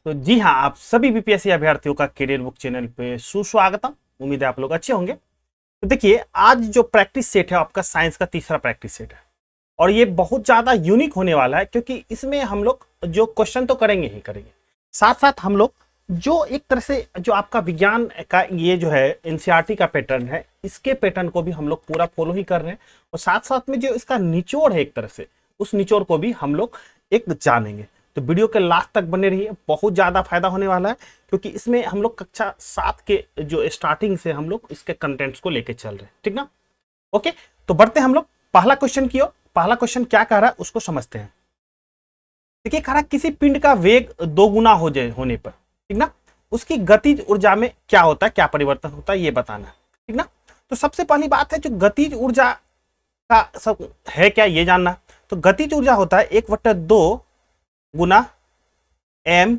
तो जी हाँ, आप सभी बीपीएससी अभ्यर्थियों का करियर बुक चैनल पे सुस्वागतम। उम्मीद है आप लोग अच्छे होंगे। तो देखिए, आज जो प्रैक्टिस सेट है आपका साइंस का तीसरा प्रैक्टिस सेट है और ये बहुत ज्यादा यूनिक होने वाला है, क्योंकि इसमें हम लोग जो क्वेश्चन तो करेंगे ही करेंगे, साथ साथ हम लोग जो एक तरह से जो आपका विज्ञान का ये जो है एनसीईआरटी का पैटर्न है, इसके पैटर्न को भी हम लोग पूरा फॉलो ही कर रहे हैं और साथ साथ में जो इसका निचोड़ है एक तरह से, उस निचोड़ को भी हम लोग एक जानेंगे। तो वीडियो के लास्ट तक बने रहिए, बहुत ज्यादा फायदा होने वाला है, क्योंकि इसमें हम लोग कक्षा 7 के जो स्टार्टिंग से हम लोग इसके कंटेंट्स को लेके चल रहे हैं, ठीक ना। ओके, तो बढ़ते हैं हम लोग पहला क्वेश्चन की ओर। पहला क्वेश्चन क्या कह रहा है उसको समझते हैं। देखिए, कह रहा है किसी पिंड का वेग दोगुना हो जाए होने पर, ठीक ना, उसकी गतिज ऊर्जा में क्या होता है, क्या परिवर्तन होता है, ये बताना है, ठीक ना। तो सबसे पहली बात है, जो गतिज ऊर्जा का सब है क्या, ये जानना है। तो गतिज ऊर्जा होता है 1/2 गुना एम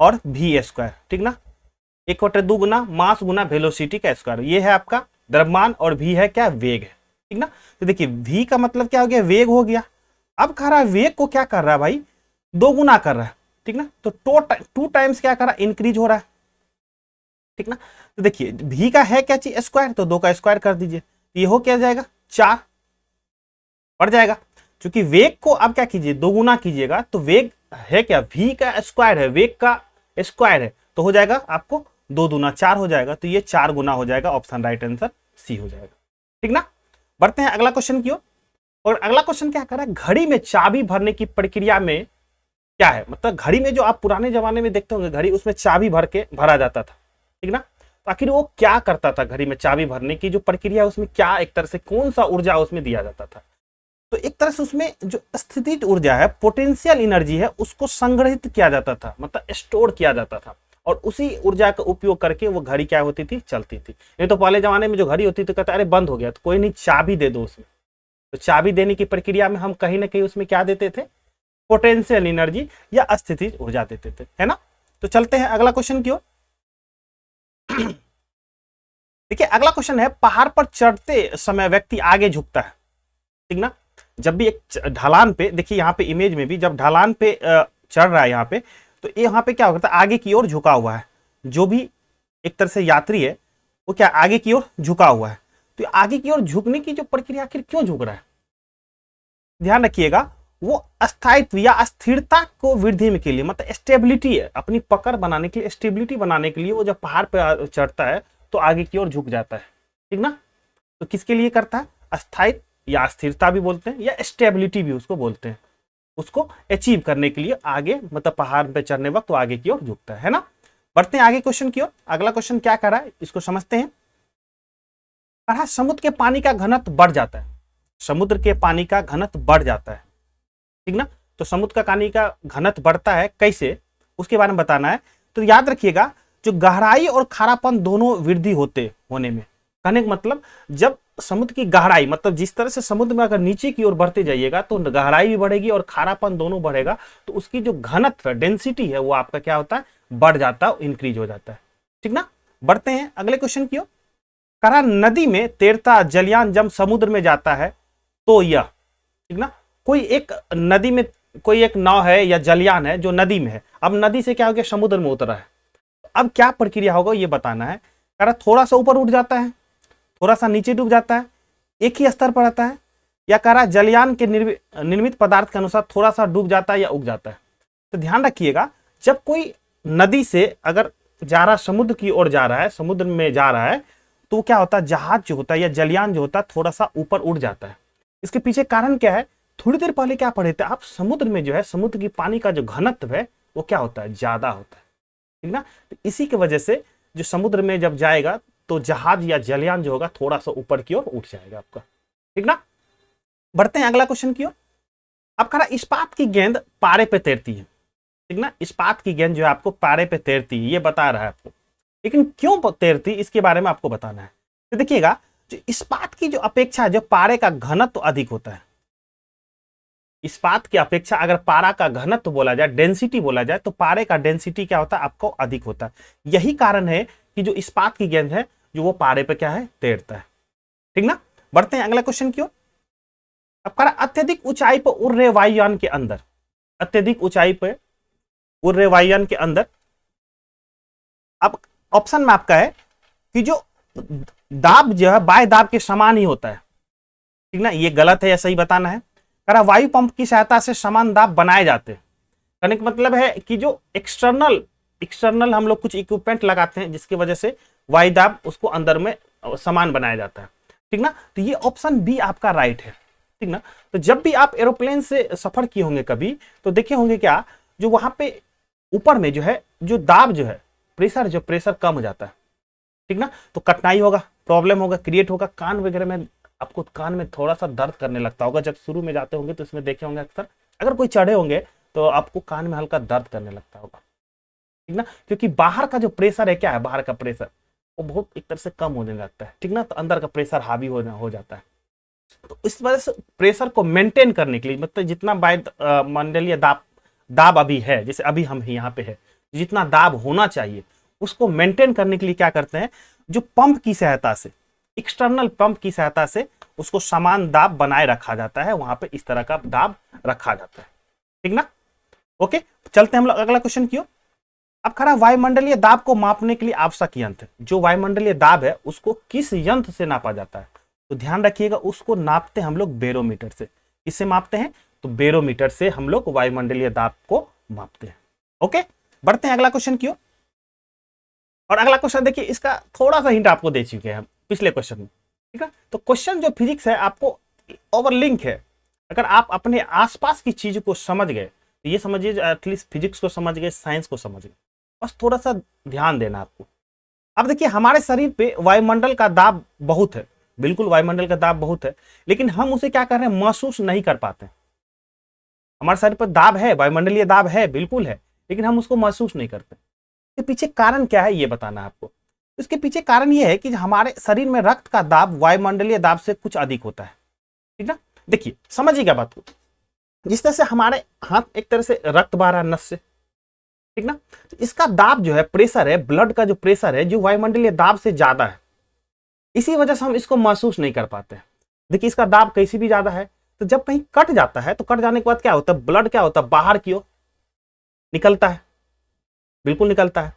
और वी स्क्वायर, ठीक ना। 1/2 गुना मास गुना वेलोसिटी का स्क्वायर, ये है आपका द्रव्यमान और वी है क्या, वेग है, ठीक ना। तो देखिए, वी का मतलब क्या हो गया, वेग हो गया। अब कह रहा है वेग को क्या कर रहा है भाई, 2 गुना कर रहा है, ठीक ना। तो 2 टाइम्स क्या कर रहा है, इंक्रीज हो रहा है, ठीक ना। तो देखिए, वी का है क्या चीज, स्क्वायर, तो 2 का स्क्वायर कर दीजिए, ये हो क्या जाएगा, 4 बढ़ जाएगा। क्योंकि वेग को अब क्या कीजिए, 2 गुना कीजिएगा, तो वेग है क्या, वी का स्क्वायर है, वेग का स्क्वायर है, तो हो जाएगा आपको 2 दूना 4 हो जाएगा, तो ये 4 गुना हो जाएगा। ऑप्शन राइट आंसर सी हो जाएगा, ठीक ना। बढ़ते हैं अगला क्वेश्चन की ओर। और अगला क्वेश्चन क्या कर रहा है, घड़ी में चाबी भरने की प्रक्रिया में क्या है। मतलब घड़ी में जो आप पुराने जमाने में देखते होंगे घड़ी, उसमें चाबी भर के भरा जाता था, ठीक ना। तो आखिर वो क्या करता था, घड़ी में चाबी भरने की जो प्रक्रिया है उसमें क्या, एक तरह से कौन सा ऊर्जा उसमें दिया जाता था। तो एक तरह से उसमें जो स्थितिज ऊर्जा है, पोटेंशियल एनर्जी है, उसको संग्रहित किया जाता था, मतलब स्टोर किया जाता था, और उसी ऊर्जा का उपयोग करके वो घड़ी क्या होती थी, चलती थी। नहीं तो पहले जमाने में जो घड़ी होती थी, कहता अरे बंद हो गया, तो कोई नहीं, चाबी दे दो उसमें। तो चाबी देने की प्रक्रिया में हम कहीं ना कहीं उसमें क्या देते थे, पोटेंशियल एनर्जी या स्थितिज ऊर्जा देते थे, है ना। तो चलते हैं अगला क्वेश्चन की ओर। देखिए, अगला क्वेश्चन है, पहाड़ पर चढ़ते समय व्यक्ति आगे झुकता है, ठीक ना। जब भी एक ढलान पे, देखिए यहाँ पे इमेज में भी, जब ढलान पे चढ़ रहा है यहाँ पे, तो ये यहाँ पे क्या होता है, आगे की ओर झुका हुआ है। जो भी एक तरह से यात्री है वो क्या आगे की ओर झुका हुआ है। तो आगे की ओर झुकने की जो प्रक्रिया आखिर क्यों झुक रहा है, ध्यान रखिएगा, वो स्थायित्व या स्थिरता को वृद्धि में के लिए, मतलब स्टेबिलिटी है, अपनी पकड़ बनाने के लिए, स्टेबिलिटी बनाने के लिए वो जब पहाड़ पे चढ़ता है तो आगे की ओर झुक जाता है, ठीक ना। तो किसके लिए करता है, स्थायित्व या स्थिरता भी बोलते हैं, या स्टेबिलिटी भी उसको बोलते हैं, उसको अचीव करने के लिए आगे, मतलब पहाड़ पे चढ़ने वक्त तो आगे की ओर झुकता है ना। बढ़ते हैं आगे क्वेश्चन की ओर। अगला क्वेश्चन क्या कर रहा है इसको समझते हैं। कहा समुद्र के पानी का घनत्व बढ़ जाता है, समुद्र के पानी का घनत्व बढ़ जाता है, ठीक ना। तो समुद्र का पानी का घनत्व बढ़ता है कैसे, उसके बारे में बताना है। तो याद रखिएगा, जो गहराई और खारापन दोनों वृद्धि होने में, कहने का मतलब जब समुद्र की गहराई, मतलब जिस तरह से समुद्र में अगर नीचे की ओर बढ़ते जाइएगा तो गहराई भी बढ़ेगी और खारापन दोनों बढ़ेगा, तो उसकी जो घनत्व है, डेंसिटी है, वो आपका क्या होता है, बढ़ जाता है, इंक्रीज हो जाता है, ठीक ना। बढ़ते हैं अगले क्वेश्चन की ओर। कहा नदी में तैरता जलयान जब समुद्र में जाता है तो यह, ठीक ना, कोई एक नदी में कोई एक नाव है या जलयान है जो नदी में है, अब नदी से क्या हो गया, समुद्र में उतरा है, अब क्या प्रक्रिया होगा ये बताना है। कह रहा थोड़ा सा ऊपर उठ जाता है, थोड़ा सा नीचे डूब जाता है, एक ही स्तर पर रहता है, या कह रहा जलयान के निर्मित पदार्थ के अनुसार थोड़ा सा डूब जाता है या उग जाता है। तो ध्यान रखिएगा, जब कोई नदी से अगर जा रहा, समुद्र की ओर जा रहा है, समुद्र में जा रहा है, तो क्या होता है, जहाज जो होता है या जलयान जो होता है थोड़ा सा ऊपर उड़ जाता है। इसके पीछे कारण क्या है, थोड़ी देर पहले क्या पढ़े थे आप, समुद्र में जो है, समुद्र की पानी का जो घनत्व है वो क्या होता है, ज्यादा होता है, ठीक ना। तो इसी की वजह से जो समुद्र में जब जाएगा तो जहाज या जलयान जो होगा थोड़ा सा ऊपर की ओर उठ जाएगा आपका, ठीक ना। बढ़ते हैं अगला क्वेश्चन की ओर। अब कह रहा इस्पात की गेंद पारे पे तैरती है, ठीक ना, इस्पात की गेंद जो है आपको पारे पे तैरती है, ये बता रहा है आपको, लेकिन क्यों तैरती इसके बारे में आपको बताना है। तो देखिएगा, जो इस्पात की जो अपेक्षा, जो पारे का घनत्व तो अधिक होता है, इस्पात की अपेक्षा अगर पारा का घनत्व बोला जाए, डेंसिटी बोला जाए, तो पारे का डेंसिटी क्या होता है, आपको अधिक होता है। यही कारण है कि जो इस्पात की गेंद है जो वो पारे पे क्या है, तैरता है, ठीक ना। बढ़ते हैं अगला क्वेश्चन की ओर। अब कह रहा अत्यधिक ऊंचाई पर उड़ रहे वायुयान के अंदर, अत्यधिक ऊंचाई पर उर्रे वायुयान के अंदर। अब ऑप्शन में आपका है कि जो दाब जो है बाह्य दाब के समान ही होता है, ठीक ना, ये गलत है या सही बताना है। कह रहा वायु पंप की सहायता से समान दाब बनाए जाते हैं। कहने का मतलब है कि जो एक्सटर्नल हम लोग कुछ इक्विपमेंट लगाते हैं जिसकी वजह से वायु दाब उसको अंदर में समान बनाया जाता है, ठीक ना। तो ये ऑप्शन बी आपका राइट है, ठीक ना। तो जब भी आप एरोप्लेन से सफर किए होंगे कभी, तो देखे होंगे क्या, जो वहां पे ऊपर में जो है जो दाब जो है प्रेशर कम हो जाता है, ठीक ना। तो कठिनाई होगा, प्रॉब्लम होगा, क्रिएट होगा, कान वगैरह में आपको कान में थोड़ा सा दर्द करने लगता होगा जब शुरू में जाते होंगे। तो इसमें देखे होंगे अक्सर अगर कोई चढ़े होंगे तो आपको कान में हल्का दर्द करने लगता होगा, ठीक ना, क्योंकि बाहर का जो प्रेशर है, क्या है, बाहर का प्रेशर वो बहुत एक तरह से कम होने लगता है, ठीक ना। तो अंदर का प्रेशर हावी हो जाता है। तो इस वजह से प्रेशर को मेंटेन करने के लिए, मतलब जितना वायुमंडलीय दाब अभी है, जैसे अभी हम यहाँ पे है, जितना दाब होना चाहिए उसको मेंटेन करने के लिए क्या करते हैं, जो पंप की सहायता से, एक्सटर्नल पंप की सहायता से उसको समान दाब बनाए रखा जाता है, वहां पे इस तरह का दाब रखा जाता है, ठीक ना। ओके, चलते हैं हम लोग अगला क्वेश्चन की ओर। अब खड़ा वायुमंडलीय दाब को मापने के लिए आवश्यक यंत्र, जो वायुमंडलीय दाब है उसको किस यंत्र से नापा जाता है। तो ध्यान रखिएगा, उसको नापते हैं हम लोग बैरोमीटर से। किससे मापते हैं, तो बैरोमीटर से हम लोग वायुमंडलीय दाब को मापते हैं। ओके, बढ़ते हैं अगला क्वेश्चन की ओर। और अगला क्वेश्चन देखिए, इसका थोड़ा सा हिंट आपको दे चुके हैं हम पिछले क्वेश्चन में, ठीक है। तो क्वेश्चन जो फिजिक्स है आपको ओवरलिंक है। अगर आप अपने आसपास की चीज को समझ गए तो ये समझिए एटलीस्ट फिजिक्स को समझ गए, साइंस को समझ गए, बस थोड़ा सा ध्यान देना आपको। अब देखिए, हमारे शरीर पे वायुमंडल का दाब बहुत है, बिल्कुल वायुमंडल का दाब बहुत है, लेकिन हम उसे क्या कर रहे हैं, महसूस नहीं कर पाते। हमारे शरीर पर दाब है, वायुमंडलीय दाब है, बिल्कुल है, लेकिन हम उसको महसूस नहीं करते। इसके पीछे कारण क्या है ये बताना है आपको। इसके पीछे कारण ये है कि हमारे शरीर में रक्त का दाब वायुमंडलीय दाब से कुछ अधिक होता है, ठीक ना। देखिए समझिएगा बात को, जिस तरह से हमारे हाथ एक तरह से रक्त बह रहा है नस से, ठीक ना, तो इसका दाब जो है, प्रेशर है, ब्लड का जो प्रेशर है, जो वायुमंडलीय दाब से ज्यादा है। इसी वजह से हम इसको महसूस नहीं कर पाते। देखिए इसका दाब कैसी भी ज्यादा है, तो जब कहीं कट जाता है तो कट जाने के बाद क्या होता है, ब्लड क्या होता है, बाहर की ओर निकलता है, बिल्कुल निकलता है।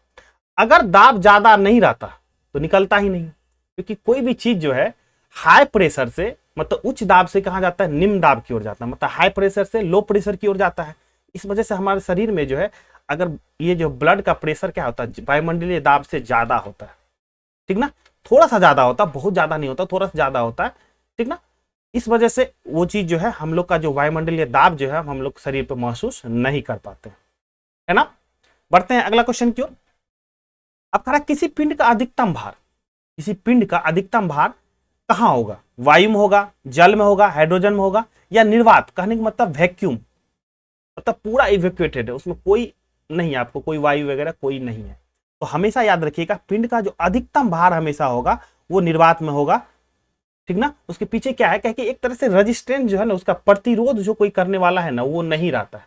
अगर दाब ज्यादा नहीं रहता तो निकलता ही नहीं, क्योंकि कोई भी चीज जो है हाई प्रेशर से, मतलब उच्च दाब से कहा जाता है निम्न दाब की ओर जाता है, मतलब हाई प्रेशर से लो प्रेशर की ओर जाता है। इस वजह से हमारे शरीर में जो है, अगर ये जो ब्लड का प्रेशर क्या होता है, वायुमंडलीय दाब से ज्यादा होता है, ठीक ना, थोड़ा सा ज्यादा होता है, बहुत ज्यादा नहीं होता, थोड़ा सा ज्यादा होता है, ठीक ना। इस वजह से वो चीज जो है, हम लोग का जो वायुमंडलीय दाब जो है, हम लोग शरीर पर महसूस नहीं कर पाते, है ना। बढ़ते हैं अगला क्वेश्चन की ओर। अब खड़ा, किसी पिंड का अधिकतम भार, किसी पिंड का अधिकतम भार कहां होगा, वायु में होगा, जल में होगा, हाइड्रोजन में होगा, या निर्वात, कहने का मतलब वैक्यूम, मतलब पूरा इवैक्यूएटेड है, उसमें कोई नहीं है, आपको कोई वायु वगैरह कोई नहीं है। तो हमेशा याद रखिएगा, पिंड का जो अधिकतम भार हमेशा होगा वो निर्वात में होगा, ठीक ना। उसके पीछे क्या है, कि एक तरह से रेजिस्टेंस जो है ना, उसका प्रतिरोध जो कोई करने वाला है ना, वो नहीं रहता है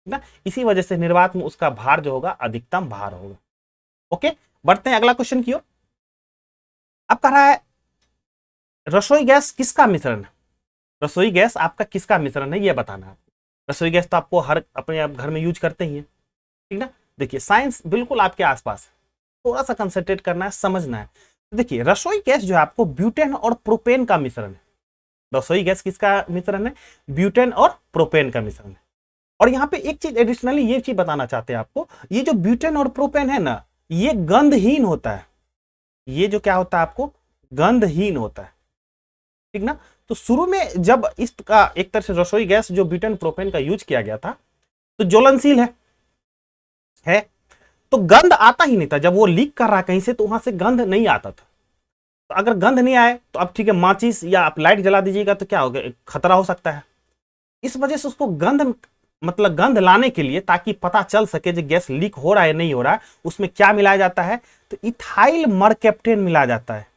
ना। इसी वजह से निर्वात में उसका भार जो होगा अधिकतम भार होगा। ओके, बढ़ते हैं अगला क्वेश्चन की ओर। अब कह रहा है, रसोई गैस किसका मिश्रण है, रसोई गैस आपका किसका मिश्रण है ये बताना है। रसोई गैस तो आपको हर अपने आप घर में यूज करते ही है, ठीक ना। देखिए साइंस बिल्कुल आपके आसपास है, थोड़ा सा कंसंट्रेट करना है, समझना है। देखिए रसोई गैस जो है आपको ब्यूटेन और प्रोपेन का मिश्रण है। रसोई गैस किसका मिश्रण है, ब्यूटेन और प्रोपेन का मिश्रण है। और यहाँ पे एक चीज एडिशनली ये चीज बताना चाहते हैं आपको, ये जो ब्यूटेन और प्रोपेन है ना, ये गंधहीन होता है। ये जो क्या होता है, आपको गंधहीन होता है, ठीक ना। तो शुरू में जब इसका एक तरह से रसोई गैस जो ब्यूटेन प्रोपेन का यूज किया गया था, तो ज्वलनशील है, तो गंध आता ही नहीं था। जब वो लीक कर रहा कहीं से, तो वहां से गंध नहीं आता था। तो अगर गंध नहीं आए तो अब ठीक है, माचिस या आप लाइट जला दीजिएगा तो क्या होगा, खतरा हो सकता है। इस वजह से उसको गंध, मतलब गंध लाने के लिए, ताकि पता चल सके जो गैस लीक हो रहा है नहीं हो रहा है, उसमें क्या मिलाया जाता है, तो इथाइल मरकैप्टेन मिलाया जाता है।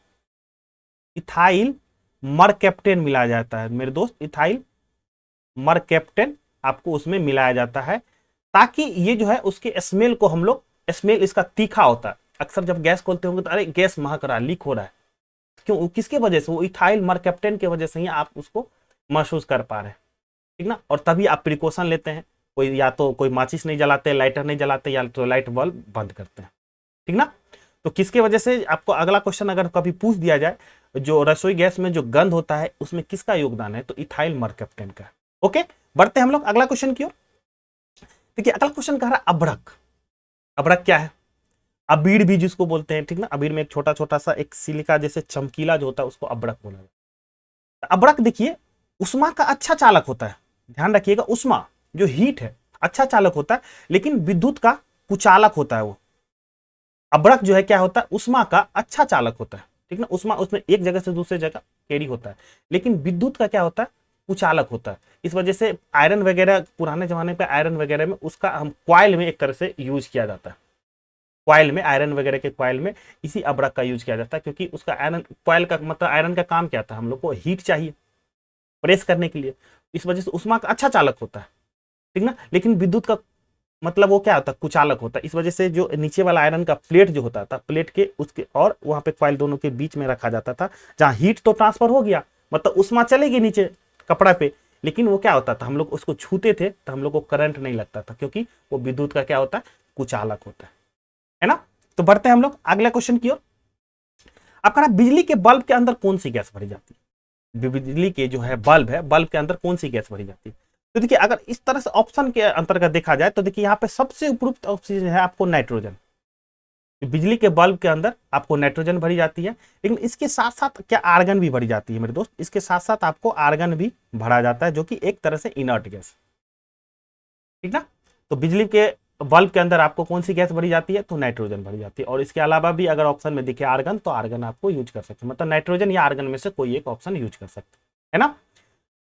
इथाइल मरकैप्टेन मिलाया जाता है मेरे दोस्त, इथाइल मरकैप्टेन आपको उसमें मिलाया जाता है, ताकि ये जो है उसके स्मेल को हम लोग, स्मेल इसका तीखा होता है। अक्सर जब गैस खोलते होंगे तो अरे गैस महक रहा है, लीक हो रहा है, क्यों, किसके वजह से, वो इथाइल मरकैप्टेन की वजह से ही आप उसको महसूस कर पा रहे हैं, ठीक ना। और तभी आप प्रिकॉशन लेते हैं, कोई या तो कोई माचिस नहीं जलाते, लाइटर नहीं जलाते, या तो लाइट बल्ब बंद करते हैं, ठीक ना। तो किसके वजह से, आपको अगला क्वेश्चन अगर कभी पूछ दिया जाए, जो रसोई गैस में जो गंध होता है उसमें किसका योगदान है, तो इथाइल मरकप्टेन का। ओके, बढ़ते हैं हम लोग अगला क्वेश्चन की ओर। देखिए अगला क्वेश्चन कह रहा है अभ्रक। अभ्रक क्या है? अबीर भी जिसको बोलते हैं, ठीक ना। अबीर में एक छोटा छोटा सा एक सिलिका जैसे चमकीला जो होता है उसको अभ्रक बोला जाता है। अभ्रक देखिए उष्मा का अच्छा चालक होता है, ध्यान रखिएगा, उष्मा जो हीट है अच्छा चालक होता है, लेकिन विद्युत का कुचालक होता है वो। अभ्रक जो है क्या होता है, उष्मा का अच्छा चालक होता है, ठीक ना। उष्मा उसमें एक जगह से दूसरे जगह कैरी होता है, लेकिन विद्युत का क्या होता है, कुचालक होता है। इस वजह से आयरन वगैरह, पुराने जमाने पे आयरन वगैरह में उसका हम क्वाइल में एक तरह से यूज किया जाता है। क्वाइल में, आयरन वगैरह के क्वाइल में इसी अभ्रक का यूज किया जाता है, क्योंकि उसका आयरन क्वाइल का मतलब आयरन का काम क्या था, हम लोग को हीट चाहिए प्रेस करने के लिए, इस वजह से उष्मा का अच्छा चालक होता है, ठीक ना। लेकिन विद्युत का मतलब वो क्या होता है, कुचालक होता है। इस वजह से जो नीचे वाला आयरन का प्लेट जो होता था, प्लेट के उसके और वहां पे क्वाइल दोनों के बीच में रखा जाता था, जहां हीट तो ट्रांसफर हो गया, मतलब उष्मा चलेगी नीचे कपड़ा पे, लेकिन वो क्या होता था, हम लोग उसको छूते थे तो हम लोग को करंट नहीं लगता था, क्योंकि वो विद्युत का क्या होता है, कुचालक होता है ना। तो बढ़ते हैं हम लोग अगले क्वेश्चन की ओर। अब कहा बिजली के बल्ब के अंदर कौन सी गैस भरी जाती है? बिजली के जो है बल्ब के अंदर कौन सी गैस भरी जाती है? तो देखिए अगर इस तरह से ऑप्शन के अंतर्गत देखा जाए तो देखिए यहाँ पे सबसे उपयुक्त ऑप्शन है आपको नाइट्रोजन। बिजली के बल्ब के अंदर आपको नाइट्रोजन भरी जाती है, लेकिन इसके साथ साथ क्या आर्गन भी भरी जाती है मेरे दोस्त, इसके साथ साथ आपको आर्गन भी भरा जाता है, जो कि एक तरह से इनर्ट गैस, ठीक ना। तो बिजली के बल्ब के अंदर आपको कौन सी गैस भरी जाती है, तो नाइट्रोजन भरी जाती है। और इसके अलावा भी अगर ऑप्शन में दिखे आर्गन, तो आर्गन आपको यूज कर सकते हैं, मतलब नाइट्रोजन या आर्गन में से कोई एक ऑप्शन यूज कर सकते हैं, है ना।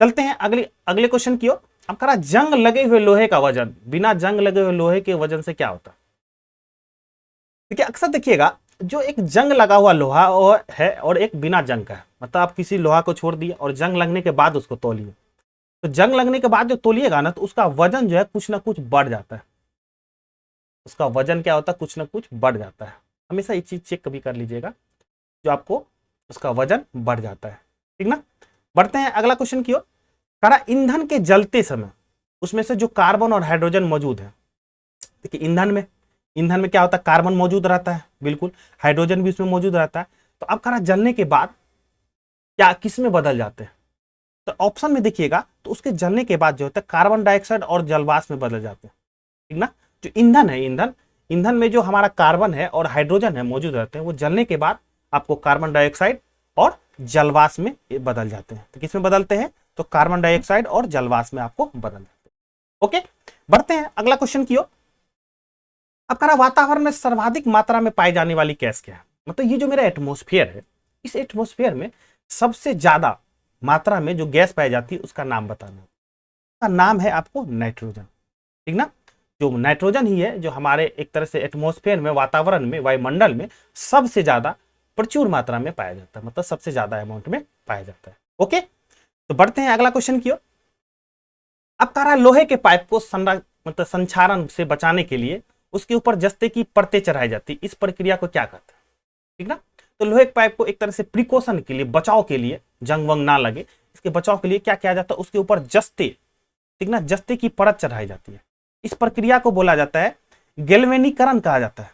चलते हैं अगले अगले क्वेश्चन की ओर। अब कह रहा जंग लगे हुए लोहे का वजन बिना जंग लगे हुए लोहे के वजन से क्या होता है? देखिए अक्सर देखिएगा जो एक जंग लगा हुआ लोहा और है और एक बिना जंग का है, मतलब आप किसी लोहा को छोड़ दिए और जंग लगने के बाद उसको तोलिए, तो जंग लगने के बाद जो तोलिएगा ना, तो उसका वजन जो है कुछ ना कुछ बढ़ जाता है। उसका वजन क्या होता है, कुछ ना कुछ बढ़ जाता है। हमेशा ये चीज चेक कभी कर लीजिएगा, जो आपको उसका वजन बढ़ जाता है, ठीक ना। बढ़ते हैं अगला क्वेश्चन की ओर। करा ईंधन के जलते समय उसमें से जो कार्बन और हाइड्रोजन मौजूद है, देखिए ईंधन में क्या होता है, कार्बन मौजूद रहता है, बिल्कुल, हाइड्रोजन भी उसमें मौजूद रहता है। तो अब करा जलने के बाद क्या किस में बदल जाते हैं? तो ऑप्शन में देखिएगा तो उसके जलने के बाद जो होता है कार्बन डाइऑक्साइड और जलवाष्प में बदल जाते हैं, ठीक ना। जो ईंधन है, ईंधन में जो हमारा कार्बन है और हाइड्रोजन है मौजूद रहते हैं, वो जलने के बाद आपको कार्बन डाइऑक्साइड और जलवाष्प में बदल जाते हैं। तो किस में बदलते हैं, तो कार्बन डाइऑक्साइड और जलवाष्प में आपको बदल जाते हैं। ओके, बढ़ते हैं अगला क्वेश्चन की ओर। अब कह रहा वातावरण में सर्वाधिक मात्रा में पाई जाने वाली गैस क्या है? मतलब ये जो मेरा एटमोस्फेयर है, इस एटमोस्फेयर में सबसे ज्यादा मात्रा में जो गैस पाई जाती है उसका नाम बताना। उसका नाम है आपको नाइट्रोजन, ठीक ना। जो नाइट्रोजन ही है जो हमारे एक तरह से एटमोस्फेयर में, वातावरण में, वायुमंडल में सबसे ज्यादा प्रचुर मात्रा में पाया जाता है, मतलब सबसे ज्यादा अमाउंट में पाया जाता है। ओके, तो बढ़ते हैं अगला क्वेश्चन की ओर। अब कह रहा लोहे के पाइप को मतलब संक्षारण से बचाने के लिए उसके ऊपर जस्ते की परतें चढ़ाई जाती, इस प्रक्रिया को क्या कहते हैं, ठीक ना। तो लोहे के पाइप को एक तरह से प्रिकॉशन के लिए, बचाव के लिए, जंग वंग ना लगे इसके बचाव के लिए क्या किया जाता है, उसके ऊपर जस्ते, ठीक ना, जस्ते की परत चढ़ाई जाती है। इस प्रक्रिया को बोला जाता है गैल्वेनीकरण कहा जाता है,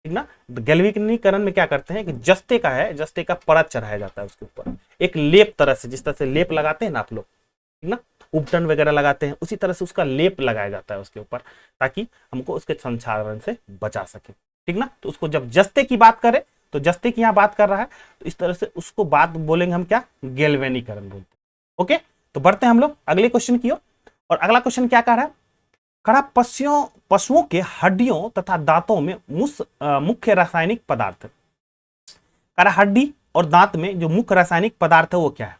ठीक ना। गैल्वेनीकरण में क्या करते हैं कि जस्ते का है, जस्ते का परत चढ़ाया जाता है उसके ऊपर, एक लेप तरह से, जिस तरह से लेप लगाते हैं ना आप लोग, ठीक ना, उपटन वगैरह लगाते हैं, उसी तरह से उसका लेप लगाया जाता है उसके ऊपर, ताकि हमको उसके संक्षारण से बचा सके, ठीक ना। तो उसको जब जस्ते की बात करें तो जस्ते की यहाँ बात कर रहा है, तो इस तरह से उसको बात बोलेंगे हम क्या, गैल्वेनीकरण बोलते हैं। ओके, तो बढ़ते हैं हम लोग अगले क्वेश्चन की ओर। और अगला क्वेश्चन क्या कह रहा है, खड़ा पशुओं के हड्डियों तथा दांतों में मुख्य रासायनिक पदार्थ, कह रहा हड्डी और दांत में जो मुख्य रासायनिक पदार्थ है वो क्या है,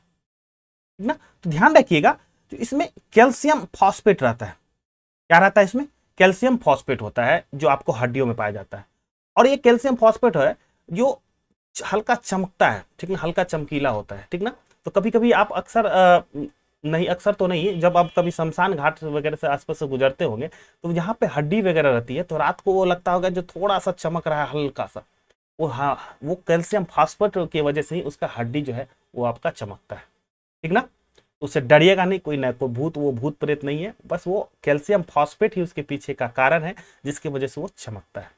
ठीक ना। तो ध्यान रखिएगा तो इसमें कैल्शियम फॉस्फेट रहता है। क्या रहता है इसमें, कैल्शियम फॉस्फेट होता है जो आपको हड्डियों में पाया जाता है। और ये कैल्शियम फॉस्फेट है जो हल्का चमकता है, ठीक ना, हल्का चमकीला होता है, ठीक ना। तो कभी कभी आप अक्सर नहीं, अक्सर तो नहीं, जब आप कभी शमशान घाट वगैरह से आसपास से गुजरते होंगे तो यहाँ पे हड्डी वगैरह रहती है, तो रात को वो लगता होगा जो थोड़ा सा चमक रहा है हल्का सा, वो, हाँ, वो कैल्शियम फॉस्फेट की वजह से ही उसका हड्डी जो है वो आपका चमकता है, ठीक ना। तो उससे डरिएगा नहीं, कोई ना कोई भूत, वो भूत प्रेत नहीं है, बस वो कैल्शियम फॉस्फेट ही उसके पीछे का कारण है जिसकी वजह से वो चमकता है,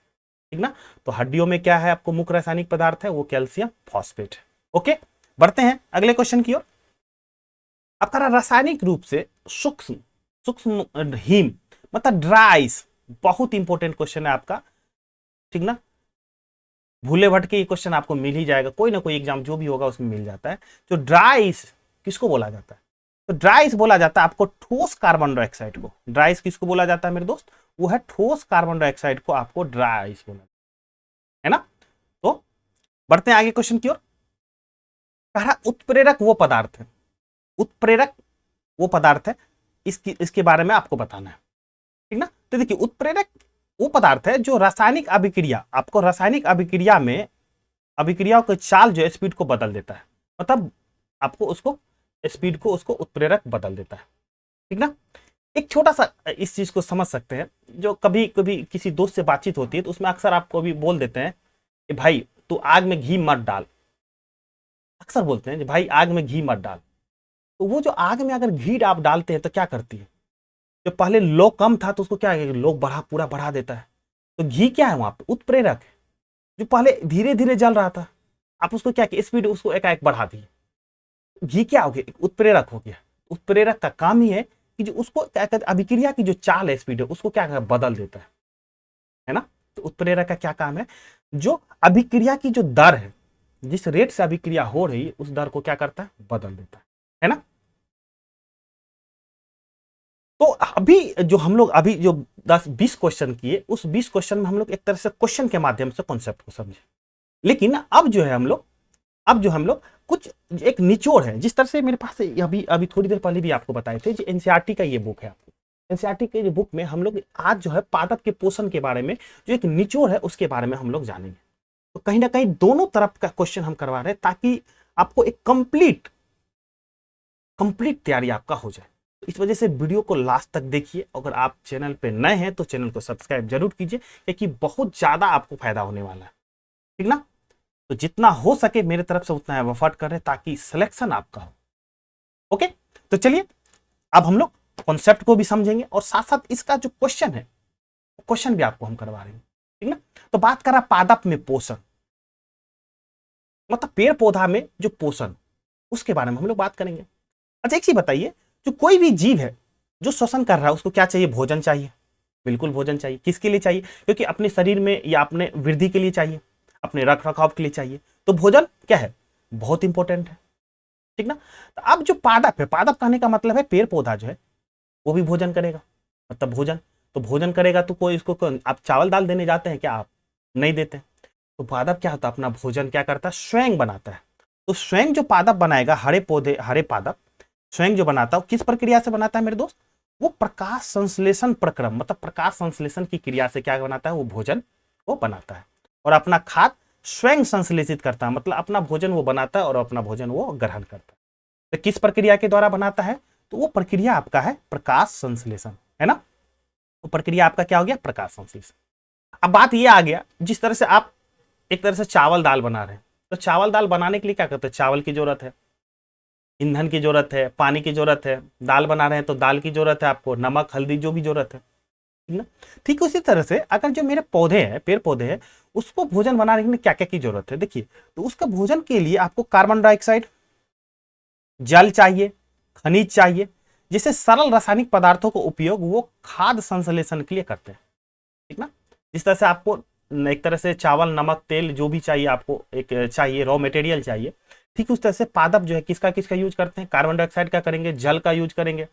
ठीक ना। तो हड्डियों में क्या है आपको मुख्य रासायनिक पदार्थ है, वो कैल्शियम फॉस्फेट है। ओके, बढ़ते हैं अगले क्वेश्चन की ओर। आपका रासायनिक रूप से सूक्ष्म सूक्ष्म हिम मतलब ड्राइस, बहुत इंपॉर्टेंट क्वेश्चन है आपका, ठीक ना। भूले भटके ये क्वेश्चन आपको मिल ही जाएगा, कोई ना कोई एग्जाम जो भी होगा उसमें मिल जाता है। जो ड्राइस किसको बोला जाता है, तो ड्राइस बोला जाता है आपको ठोस कार्बन डाइऑक्साइड को। ड्राइस किसको बोला जाता है मेरे दोस्त, वो है ठोस कार्बन डाइऑक्साइड को आपको ड्राइस बोला है ना। तो बढ़ते हैं आगे क्वेश्चन की ओर। कहा उत्प्रेरक वो पदार्थ है, उत्प्रेरक वो पदार्थ है, इसके बारे में आपको बताना है, ठीक ना। तो देखिए उत्प्रेरक वो पदार्थ है जो रासायनिक अभिक्रिया, आपको रासायनिक अभिक्रिया में अभिक्रियाओं के चाल जो स्पीड को बदल देता है, मतलब आपको उसको स्पीड को उसको उत्प्रेरक बदल देता है, ठीक ना। एक छोटा सा इस चीज को समझ सकते हैं, जो कभी कभी किसी दोस्त से बातचीत होती है तो उसमें अक्सर आपको भी बोल देते हैं कि भाई तू आग में घी मत डाल, अक्सर बोलते हैं कि भाई आग में घी मत डाल। तो वो जो आग में अगर घी आप डालते हैं तो क्या करती है, जो पहले लो कम था तो उसको क्या है, लो बढ़ा पूरा बढ़ा देता है। तो घी क्या है वहां पे, उत्प्रेरक है। जो पहले धीरे धीरे जल रहा था, आप उसको क्या किया, स्पीड उसको एकाएक बढ़ा दिए, घी क्या हो गया, एक उत्प्रेरक हो गया। उत्प्रेरक का काम ही है कि जो उसको क्या कहते हैं, अभिक्रिया की जो चाल है, स्पीड है, उसको क्या बदल देता है ना। तो उत्प्रेरक का क्या काम है, जो अभिक्रिया की जो दर है, जिस रेट से अभिक्रिया हो रही है उस दर को क्या करता है, बदल देता है ना। तो अभी जो हम लोग अभी जो 10-20 क्वेश्चन किए, उस 20 क्वेश्चन में हम लोग एक तरह से क्वेश्चन के माध्यम से कॉन्सेप्ट को समझे। लेकिन अब जो है हम लोग कुछ एक निचोड़ है, जिस तरह से मेरे पास अभी अभी थोड़ी देर पहले भी आपको बताए थे, जो एनसीईआरटी का ये बुक है, आपको एनसीईआरटी के बुक में हम लोग आज जो है पादप के पोषण के बारे में जो एक निचोड़ है उसके बारे में हम लोग जानेंगे। तो कहीं ना कहीं दोनों तरफ का क्वेश्चन हम करवा रहे हैं ताकि आपको एक कंप्लीट तैयारी आपका हो जाए। इस वजह से वीडियो को लास्ट तक देखिए। अगर आप चैनल पे नए हैं तो चैनल को सब्सक्राइब जरूर कीजिए, क्योंकि बहुत ज्यादा आपको फायदा होने वाला है, ठीक ना। तो जितना हो सके मेरे तरफ से उतना एफर्ट करें ताकि सिलेक्शन आपका हो। ओके, तो चलिए अब हम लोग कॉन्सेप्ट को भी समझेंगे और साथ साथ इसका जो क्वेश्चन है, क्वेश्चन भी आपको हम करवा रहे हैं, ठीक ना। तो बात करा पादप में पोषण, मतलब पेड़ पौधा में जो पोषण, उसके बारे में हम लोग बात करेंगे। अच्छा एक चीज बताइए, जो कोई भी जीव है जो श्वसन कर रहा है उसको क्या चाहिए, भोजन चाहिए। बिल्कुल भोजन चाहिए। किसके लिए चाहिए, क्योंकि अपने शरीर में या अपने वृद्धि के लिए चाहिए, अपने रख रखाव के लिए चाहिए। तो भोजन क्या है, बहुत इंपॉर्टेंट है, ठीक ना। तो अब जो पादप है, पादप कहने का मतलब है पेड़ पौधा जो है वो भी भोजन करेगा, मतलब भोजन। तो भोजन करेगा तो कोई इसको आप चावल दाल देने जाते हैं क्या, आप नहीं देते। तो पादप क्या होता है, अपना भोजन क्या करता है, स्वयं बनाता है। तो स्वयं जो पादप बनाएगा, हरे पादप स्वयं जो बनाता है वो किस प्रक्रिया से बनाता है मेरे दोस्त, वो प्रकाश संश्लेषण प्रक्रम, मतलब प्रकाश संश्लेषण की क्रिया से क्या बनाता है, वो भोजन वो बनाता है और अपना खाद्य स्वयं संश्लेषित करता है, मतलब अपना भोजन वो बनाता है और अपना भोजन वो ग्रहण करता है। तो किस प्रक्रिया के द्वारा बनाता है, तो वो प्रक्रिया आपका है प्रकाश संश्लेषण, है ना। वो प्रक्रिया आपका क्या हो गया, प्रकाश संश्लेषण। अब बात ये आ गया, जिस तरह से आप एक तरह से चावल दाल बना रहे हैं, तो चावल दाल बनाने के लिए क्या करते हैं, चावल की जरूरत है, ईंधन की जरूरत है, पानी की जरूरत है। दाल बना रहे हैं तो दाल की जरूरत है आपको, नमक हल्दी जो भी जरूरत है, ठीक ना। ठीक उसी तरह से अगर जो मेरे पौधे हैं, पेड़ पौधे हैं, उसको भोजन बनाने के लिए क्या क्या की जरूरत है, देखिए। तो उसका भोजन के लिए आपको कार्बन डाइऑक्साइड, जल चाहिए, खनिज चाहिए, जैसे सरल रासायनिक पदार्थों का उपयोग वो खाद्य संश्लेषण के लिए करते हैं, ठीक ना। जिस तरह से आपको एक तरह से चावल, नमक, तेल जो भी चाहिए आपको एक चाहिए, रॉ मटेरियल चाहिए, ठीक उस तरह से पादप जो है किसका यूज करते हैं, कार्बन डाइऑक्साइड का करेंगे, जल का यूज करेंगे,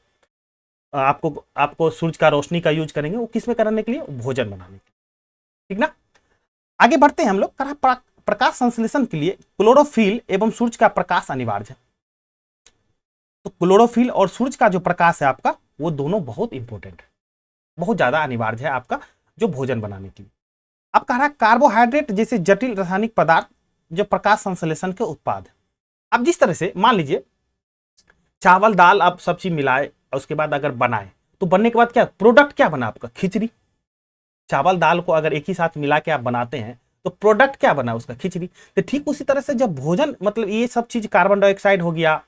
आपको सूरज का रोशनी का यूज करेंगे, वो किस में करने के लिए, भोजन बनाने के लिए, ठीक ना। आगे बढ़ते हैं हम लोग। प्रकाश संश्लेषण के लिए क्लोरोफिल एवं सूरज का प्रकाश अनिवार्य है। तो क्लोरोफिल और सूरज का जो प्रकाश है आपका, वो दोनों बहुत इंपॉर्टेंट है, बहुत ज्यादा अनिवार्य है आपका जो भोजन बनाने के लिए। अब कह रहा है कार्बोहाइड्रेट जैसे जटिल रासायनिक पदार्थ जो प्रकाश संश्लेषण के उत्पाद है। अब जिस तरह से मान लीजिए चावल दाल आप सब चीज मिलाए और उसके बाद अगर बनाए, तो बनने के बाद क्या प्रोडक्ट क्या बना आपका, खिचड़ी। चावल दाल को अगर एक ही साथ मिला के आप बनाते हैं तो प्रोडक्ट क्या बना उसका, खिचड़ी। तो ठीक उसी तरह से जब भोजन, मतलब ये सब चीज कार्बन डाइऑक्साइड हो गया,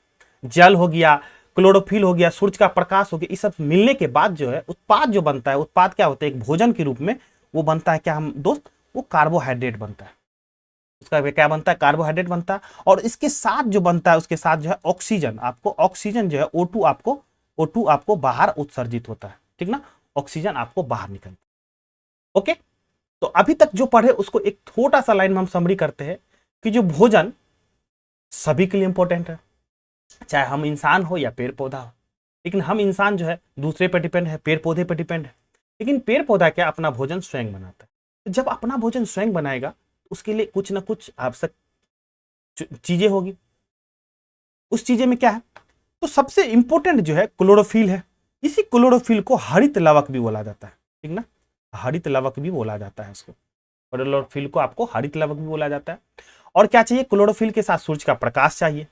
जल हो गया, क्लोरोफिल हो गया, सूरज का प्रकाश हो गया, ये सब मिलने के बाद जो है उत्पाद जो बनता है, उत्पाद क्या होता है, एक भोजन के रूप में वो बनता है क्या हम दोस्त, वो कार्बोहाइड्रेट बनता है। उसका क्या बनता है, कार्बोहाइड्रेट बनता है। और इसके साथ जो बनता है, उसके साथ जो है ऑक्सीजन, आपको ऑक्सीजन जो है O2 आपको बाहर उत्सर्जित होता है, ठीक ना, ऑक्सीजन आपको बाहर निकलता है। ओके, तो अभी तक जो पढ़े उसको एक छोटा सा लाइन में हम समरी करते हैं कि जो भोजन सभी के लिए इंपॉर्टेंट है, चाहे हम इंसान हो या पेड़ पौधा हो। लेकिन हम इंसान जो है दूसरे पर डिपेंड है, पेड़ पौधे पर डिपेंड है। लेकिन पेड़ पौधा क्या अपना भोजन स्वयं बनाता है। तो जब अपना भोजन स्वयं बनाएगा उसके लिए कुछ ना कुछ आवश्यक चीजें होगी। उस चीजें में क्या है, तो सबसे इंपॉर्टेंट जो है क्लोरोफिल है। इसी क्लोरोफिल को हरित लवक भी बोला जाता है, ठीक ना, हरित लवक भी बोला जाता है उसको। क्लोरोफिल को आपको हरित लवक भी बोला जाता है। और क्या चाहिए, क्लोरोफिल के साथ सूरज का प्रकाश चाहिए,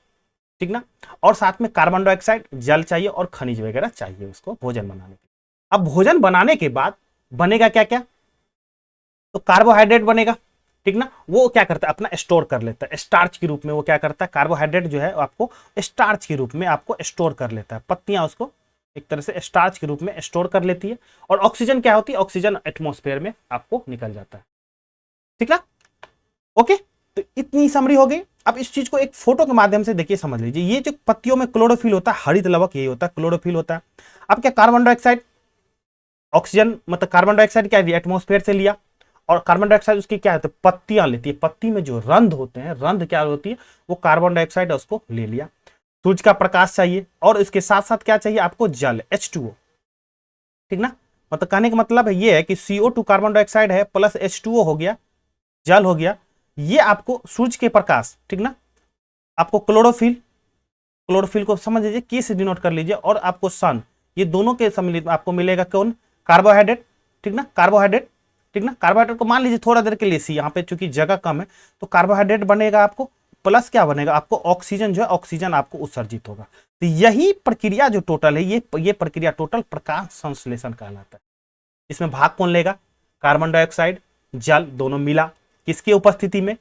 ठीक ना, और साथ में कार्बन डाइऑक्साइड, जल चाहिए और खनिज वगैरह चाहिए उसको भोजन बनाने के। अब भोजन बनाने के बाद बनेगा क्या क्या, तो कार्बोहाइड्रेट बनेगा, ठीक ना, वो क्या करता है अपना स्टोर कर लेता है स्टार्च के रूप में। वो क्या करता है, कार्बोहाइड्रेट जो है आपको स्टार्च के रूप में आपको स्टोर कर लेता है। पत्तियां उसको एक तरह से स्टार्च के रूप में स्टोर कर लेती है। और ऑक्सीजन क्या होती है, ऑक्सीजन एटमॉस्फेयर में आपको निकल जाता है, ठीक ना। ओके, तो इतनी समरी हो गई। अब इस चीज को एक फोटो के माध्यम से देखिए, समझ लीजिए। ये जो पत्तियों में क्लोरोफिल होता है, हरित लवक यही होता है, क्लोरोफिल होता है। अब क्या, कार्बन डाइऑक्साइड, ऑक्सीजन मतलब कार्बन डाइऑक्साइड क्या है एटमॉस्फेयर से लिया, और कार्बन डाइऑक्साइड उसकी क्या है, तो पत्तियां लेती है। पत्ती में जो रंध्र होते हैं, रंध्र क्या होती है, वो कार्बन डाइऑक्साइड उसको ले लिया। सूरज का प्रकाश चाहिए और इसके साथ साथ क्या चाहिए आपको, जल, H2O, ठीक ना। मतलब कहने का मतलब है ये है कि CO2 कार्बन डाइऑक्साइड है प्लस H2O हो गया, जल हो गया। ये आपको सूरज के प्रकाश, ठीक ना, आपको क्लोरोफिल, क्लोरोफिल को समझ लीजिए के से डिनोट कर लीजिए, और आपको सन, ये दोनों के सम्मिलित आपको मिलेगा कौन, कार्बोहाइड्रेट, ठीक ना, कार्बोहाइड्रेट, ठीक ना। कार्बोहाइड्रेट को मान लीजिए थोड़ा देर के लिए सी, यहाँ पे चूंकि जगह कम है तो कार्बोहाइड्रेट बनेगा आपको, प्लस क्या बनेगा आपको, ऑक्सीजन जो है, ऑक्सीजन आपको उत्सर्जित होगा। तो यही प्रक्रिया जो टोटल है, ये प्रक्रिया टोटल प्रकाश संश्लेषण कहलाता है। इसमें भाग कौन लेगा, कार्बन डाइऑक्साइड, जल दोनों मिला, किसकी उपस्थिति में,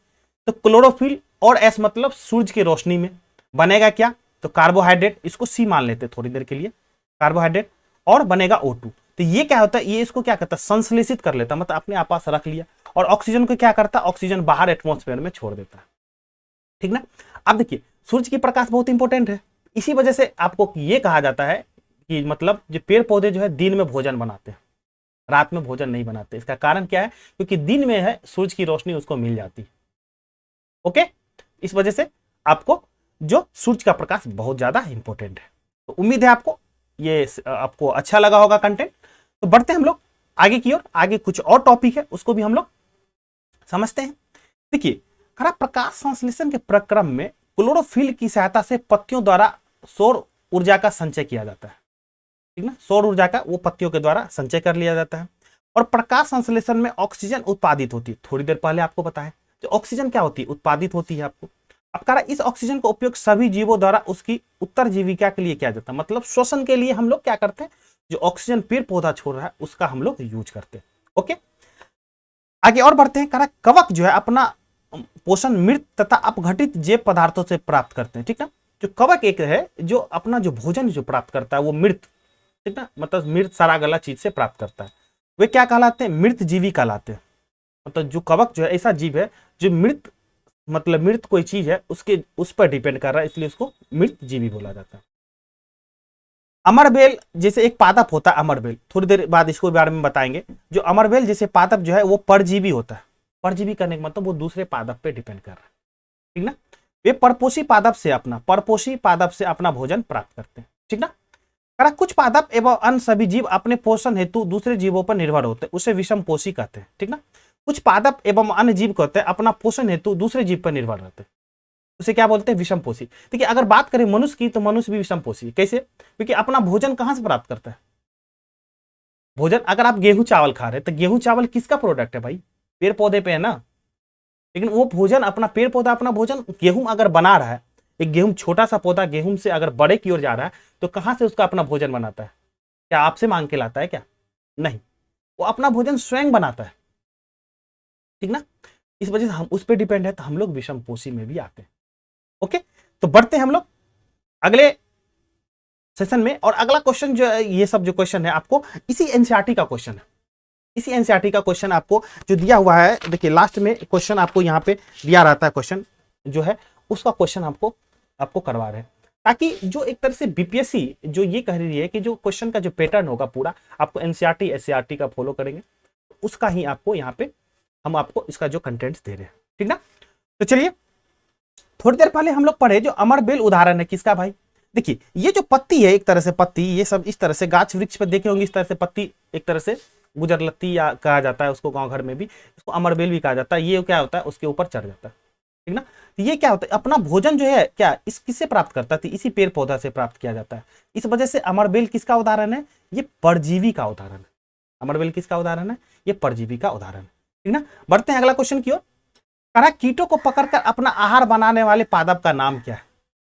तो क्लोरोफिल और एस मतलब सूरज की रोशनी में। बनेगा क्या, तो कार्बोहाइड्रेट, इसको सी मान लेते हैं थोड़ी देर के लिए, कार्बोहाइड्रेट, और बनेगा O2। तो ये क्या होता है, ये इसको क्या करता है, संश्लेषित कर लेता, मतलब अपने पास रख लिया। और ऑक्सीजन को क्या करता है, ऑक्सीजन बाहर एटमॉस्फेयर में छोड़ देता है, ठीक ना। अब देखिए, सूरज की प्रकाश बहुत इंपॉर्टेंट है। इसी वजह से आपको ये कहा जाता है कि मतलब जो पेड़ पौधे जो है दिन में भोजन बनाते हैं, रात में भोजन नहीं बनाते। इसका कारण क्या है, क्योंकि दिन में है सूरज की रोशनी उसको मिल जाती है। ओके, इस वजह से आपको जो सूरज का प्रकाश बहुत ज्यादा इंपॉर्टेंट है। तो उम्मीद है आपको ये आपको अच्छा लगा होगा कंटेंट। तो बढ़ते हैं हम लोग आगे की ओर। आगे कुछ और टॉपिक है, उसको भी हम लोग समझते हैं। देखिए, खरा प्रकाश संश्लेषण के प्रक्रम में क्लोरोफिल की सहायता से पत्तियों द्वारा सौर ऊर्जा का संचय किया जाता है, ठीक ना। सौर ऊर्जा का वो पत्तियों के द्वारा संचय कर लिया जाता है। और प्रकाश संश्लेषण में ऑक्सीजन उत्पादित होती है, थोड़ी देर पहले आपको बताया। तो ऑक्सीजन क्या होती है, उत्पादित होती है आपको। अब कह रहा इस ऑक्सीजन का उपयोग सभी जीवों द्वारा उसकी उत्तर जीविका के लिए किया जाता है, मतलब श्वसन के लिए हम लोग क्या करते हैं, जो ऑक्सीजन पेड़ पौधा छोड़ रहा है उसका हम लोग यूज करते हैं। ओके, आगे और बढ़ते हैं। कह रहा कवक जो है अपना पोषण मृत तथा अपघटित जैव पदार्थों से प्राप्त करते हैं, ठीक ना। जो कवक एक है जो अपना जो भोजन जो प्राप्त करता है वो मृत, ठीक ना, मतलब मृत सारा गला चीज से प्राप्त करता है। वे क्या कहलाते हैं, मृत जीवी कहलाते हैं। मतलब जो कवक जो है ऐसा जीव है जो मृत, मतलब मृत कोई चीज है उसके उस पर डिपेंड कर रहा है, इसलिए उसको मृत जीवी बोला जाता है। अमरबेल जैसे एक पादप होता है, अमरबेल थोड़ी देर बाद इसको बारे में बताएंगे। जो अमरबेल जैसे पादप जो है वो परजीवी होता है। परजीवी करने का मतलब वो दूसरे पादप पे डिपेंड कर रहा है, ठीक ना। वे परपोषी पादप से अपना भोजन प्राप्त करते हैं, ठीक ना। कुछ पादप एवं अन्य सभी जीव अपने पोषण हेतु दूसरे जीवों पर निर्भर होते हैं, उसे विषमपोषी कहते हैं, ठीक ना। कुछ पादप एवं अन्य जीव कहते हैं अपना पोषण हेतु दूसरे जीव पर निर्भर रहते हैं, उसे क्या बोलते हैं, विषमपोषी। देखिए, अगर बात करें मनुष्य की तो मनुष्य भी विषमपोषी है। कैसे, क्योंकि अपना भोजन कहां से प्राप्त करता है, भोजन अगर आप गेहूं चावल खा रहे हैं तो गेहूं चावल किसका प्रोडक्ट है भाई, पेड़ पौधे पे है ना। लेकिन वो भोजन अपना पेड़ पौधा अपना भोजन गेहूं अगर बना रहा है, एक गेहूं छोटा सा पौधा गेहूं से अगर बड़े की ओर जा रहा है तो कहां से उसका अपना भोजन बनाता है, क्या आपसे मांग के लाता है क्या, नहीं, वो अपना भोजन स्वयं बनाता है, ठीक ना। इस वजह से हम उस पर डिपेंड है, तो हम लोग विषमपोषी में भी आते हैं। ओके, तो बढ़ते हैं हम लोग अगले सेशन में। और अगला क्वेश्चन जो है, ये सब जो क्वेश्चन है आपको इसी एनसीईआरटी का क्वेश्चन है, इसी एनसीईआरटी का क्वेश्चन आपको जो दिया हुआ है। देखिए लास्ट में क्वेश्चन आपको यहाँ पे दिया रहता है, क्वेश्चन जो है उसका क्वेश्चन आपको करवा रहे हैं, ताकि जो एक तरह से बीपीएससी जो ये कह रही है कि जो क्वेश्चन का जो पैटर्न होगा पूरा आपको एनसीईआरटी एससीईआरटी का फॉलो करेंगे, उसका ही आपको यहाँ पे हम आपको इसका जो कंटेंट्स दे रहे हैं, ठीक ना। तो चलिए थोड़ी देर पहले हम लोग पढ़े जो अमरबेल उदाहरण है किसका भाई। देखिए ये जो पत्ती है, एक तरह से पत्ती, ये सब इस तरह से गाछ वृक्ष पे देखे होंगे, इस तरह से पत्ती एक तरह से गुजरलत्ती या कहा जाता है उसको, गांव घर में भी इसको अमरबेल भी कहा जाता है। ये क्या होता है, उसके ऊपर चढ़ जाता है, ठीक ना। तो ये क्या होता है, अपना भोजन जो है क्या इस किससे प्राप्त करता है, इसी पेड़ पौधा से प्राप्त किया जाता है। इस वजह से अमरबेल किसका उदाहरण है, ये परजीवी का उदाहरण है। अमरबेल किसका उदाहरण है, ये परजीवी का उदाहरण है, ठीक ना। बढ़ते हैं अगला क्वेश्चन की ओर। कहा कीटों को पकड़कर अपना आहार बनाने वाले पादप का नाम क्या है,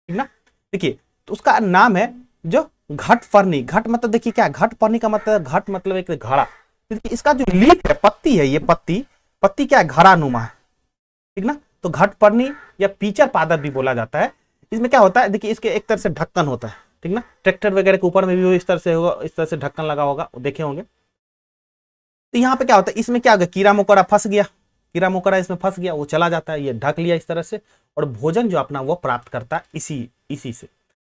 ठीक ना। देखिए तो उसका नाम है जो घटपर्णी। घट मतलब देखिए क्या, घटपर्णी का मतलब, घट मतलब एक घड़ा। इसका जो लीफ है, पत्ती है, ये पत्ती क्या है, घड़ा नुमा है, ठीक ना। तो घटपर्णी या पीचर पादप भी बोला जाता है। इसमें क्या होता है, देखिए इसके एक तरह से ढक्कन होता है, ठीक ना। ट्रैक्टर वगैरह के ऊपर में भी इस तरह से होगा, इस तरह से ढक्कन लगा होगा, देखे होंगे। तो यहाँ पे क्या होता है, इसमें क्या होगा, कीड़ा मकोड़ा फंस गया, कीड़ा मकोड़ा इसमें फंस गया, वो चला जाता है, ये ढक लिया इस तरह से, और भोजन जो अपना वो प्राप्त करता है इसी से।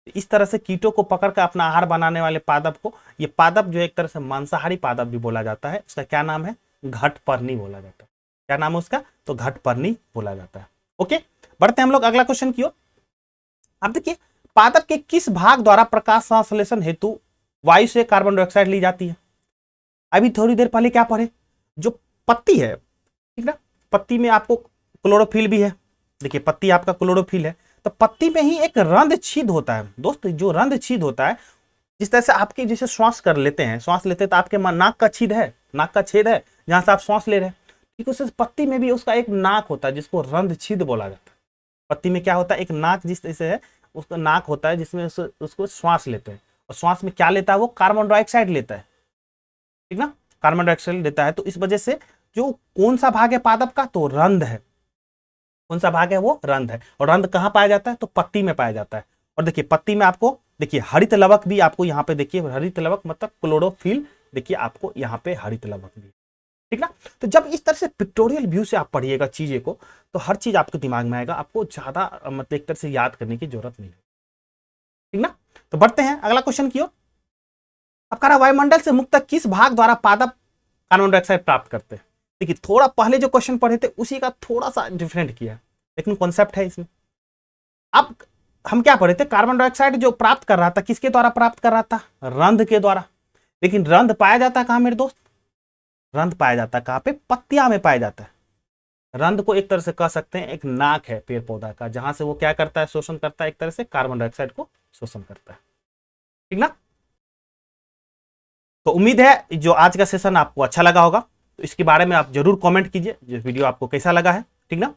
इस तरह से कीटों को पकड़कर अपना आहार बनाने वाले पादप को, ये पादप जो एक तरह से मांसाहारी पादप भी बोला जाता है। उसका क्या नाम है, घटपर्णी बोला जाता है। क्या नाम है उसका, तो घटपर्णी बोला जाता है। ओके, बढ़ते हैं हम लोग अगला क्वेश्चन की ओर। अब देखिए पादप के किस भाग द्वारा प्रकाश संश्लेषण हेतु वायु से कार्बन डाइऑक्साइड ली जाती है। अभी थोड़ी देर पहले क्या पढ़े, जो पत्ती है, ठीक ना, पत्ती में आपको क्लोरोफिल भी है। देखिए पत्ती आपका क्लोरोफिल है, तो पत्ती में ही एक रंध्र छेद होता है दोस्त। जो रंध्र छेद होता है, जिस तरह से आपके जैसे श्वास कर लेते हैं, श्वास लेते हैं तो आपके नाक का छेद है, नाक का छेद है जहां से आप श्वास ले रहे हैं, ठीक। उससे पत्ती में भी उसका एक नाक होता है जिसको रंध्र छेद बोला जाता है। पत्ती में क्या होता है, एक नाक जिस तरह से है उसका नाक होता है जिसमें उसको श्वास लेते हैं, और श्वास में क्या लेता है, वो कार्बन डाइऑक्साइड लेता है, ठीक ना, कार्बन डाइऑक्साइड लेता है। तो इस वजह से जो कौन सा भाग है पादप का, तो रंध्र है। कौन सा भाग है, वो रंध्र है। और रंध्र कहाँ पाया जाता है, तो पत्ती में पाया जाता है। और देखिए पत्ती में आपको देखिए हरित लवक भी आपको यहाँ पे देखिए, हरित लवक मतलब क्लोरोफिल, देखिए आपको यहाँ पे हरित लवक भी, ठीक ना। तो जब इस तरह से पिक्टोरियल व्यू से आप पढ़िएगा चीजें को, तो हर चीज आपके दिमाग में आएगा, आपको ज्यादा मतलब एक तरह से याद करने की जरूरत नहीं है, ठीक ना। तो बढ़ते हैं अगला क्वेश्चन की ओर। अब कह रहा वायुमंडल से मुक्त किस भाग द्वारा पादप कार्बन डाइऑक्साइड प्राप्त करते हैं। देखिए थोड़ा पहले जो क्वेश्चन पढ़े थे उसी का थोड़ा सा डिफरेंट किया है, लेकिन कॉन्सेप्ट है इसमें। अब हम क्या पढ़े थे, कार्बन डाइऑक्साइड जो प्राप्त कर रहा था, किसके द्वारा प्राप्त कर रहा था, रंध्र के द्वारा। लेकिन रंध्र पाया जाता है कहां मेरे दोस्त, रंध्र पाया जाता है कहां पे, पत्तियां में पाया जाता है। रंध्र को एक तरह से कह सकते हैं एक नाक है पेड़ पौधा का, जहां से वो क्या करता है, शोषण करता है, एक तरह से कार्बन डाइऑक्साइड को शोषण करता है, ठीक ना। तो उम्मीद है जो आज का सेशन आपको अच्छा लगा होगा, तो इसके बारे में आप जरूर कमेंट कीजिए, जो वीडियो आपको कैसा लगा है, ठीक ना।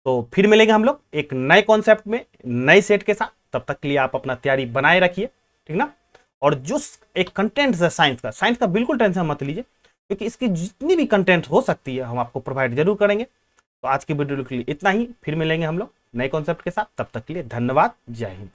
तो फिर मिलेंगे हम लोग एक नए कॉन्सेप्ट में, नए सेट के साथ। तब तक के लिए आप अपना तैयारी बनाए रखिए, ठीक ना। और जो एक कंटेंट है साइंस का बिल्कुल टेंशन मत लीजिए, क्योंकि इसकी जितनी भी कंटेंट हो सकती है हम आपको प्रोवाइड जरूर करेंगे। तो आज की वीडियो के लिए इतना ही, फिर मिलेंगे हम लोग नए कॉन्सेप्ट के साथ। तब तक के लिए धन्यवाद, जय हिंद।